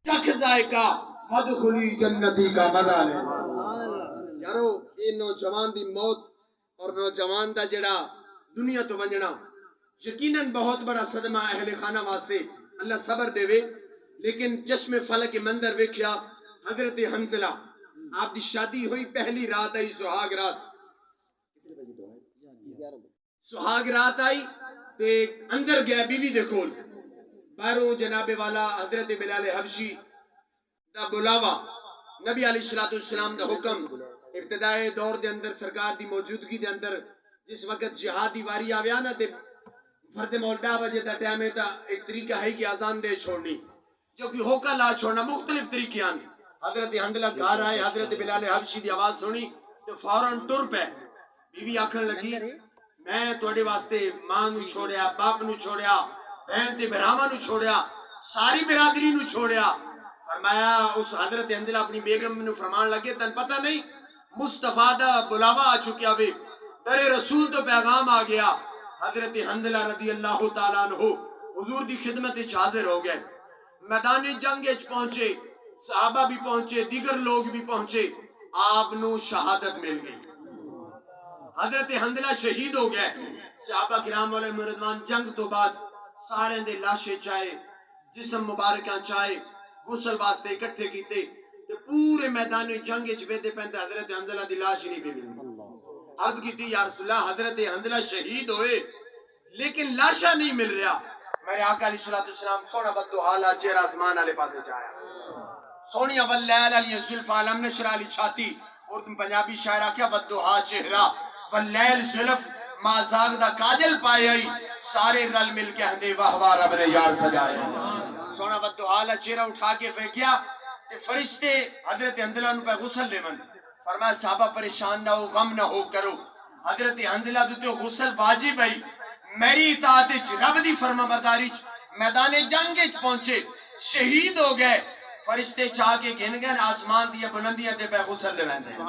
چکھ ذائقہ وادخلی جنتی کا مزہ لے۔ یارو یہ نوجوان دی موت اور نوجوان دا جڑا دنیا تو ونجنا یقیناً بہت بڑا صدمہ اہل خانہ واسطے، اللہ صبر دے وے۔ لیکن چشم فلک کے مندر ویکھیا حضرت حنظلہ آپ دی شادی ہوئی پہلی رات آئی سہاگ رات، سہاگ رات آئی تے اندر گیا بیوی دے کول، باہروں جناب والا حضرت بلال حبشی دا بلاوا، نبی علیہ السلام دا حکم ابتدائے دور دے اندر سرکار دی موجودگی دے اندر جس وقت جہاد دی واری آویا نا تے فرد مولدہ وجہ دا ٹائم ہے تا ایک طریقہ ہے کہ آزان دے چھوڑنی جو کہ ہوکا لا چھوڑنا مختلف طریقے آن۔ حضرت حنظلہ گھر آئے، حضرت بلال حبشی دی آواز سنی تو فوراً ٹر پہ، بیوی آکھن لگی میں توڑے واسطے ماں نو چھوڑیا، باپ نو چھوڑیا، بہن تے براما نو چھوڑیا، ساری برادری نو چھوڑیا۔ فرمایا اس حضرت حنظلہ اپنی بیگم نو فرمان لگے تن پتہ نہیں مصطفیٰ دا بلاوا آ چکیا وے، در رسول تو پیغام آ گیا۔ حضرت حنظلہ رضی اللہ تعالیٰ عنہ حضور دی خدمت حاضر ہو گئے، میدان جنگ پہنچے، صحابہ بھی پہنچے، دیگر لوگ بھی پہنچے، آپ نو شہادت مل گئی، حضرت حنظلہ شہید ہو گئے۔ صحابہ کرام والے مردوان جنگ تو بعد سارے دے لاشے چاہے جسم مبارکاں چاہے غسل واسطے اکٹھے کیتے تے پورے میدان جنگ وچ پہنتے حضرت حنظلہ دی لاش نہیں پی ملتی۔ عرض کی تھی یا رسول اللہ حضرت حنظلہ شہید ہوئے لیکن لاشا نہیں مل رہا۔ میرے آقا علیہ السلام سونا بدو حالا چہرہ آسمان والے پاسے چاہیا، سونیا واللیل علی زلفا لم نشر علی چھاتی، اردو پنجابی شاعرہ کیا بدو ہا چہرہ واللیل زلف ما زاغ دا کاجل پائے آئی، سارے رل مل کے ہندے واہ رب نے یار سجائے۔ سونا بدو حالا چہرہ اٹھا کے پھینکیا تے فرشتے حضرت حنظلہ نو پہ غسل دے من، فرمایا صحابہ پریشان نہ ہو، غم نہ ہو کرو، حضرت حنظلہ دوتے غسل واجب ہے، میری اطاعت رب دی فرما برداری میدان جنگ پہنچے، شہید ہو گئے، فرشتے چاہ کے گھن گئے، آسمان دیا بلندیاں تے پہ غسل لے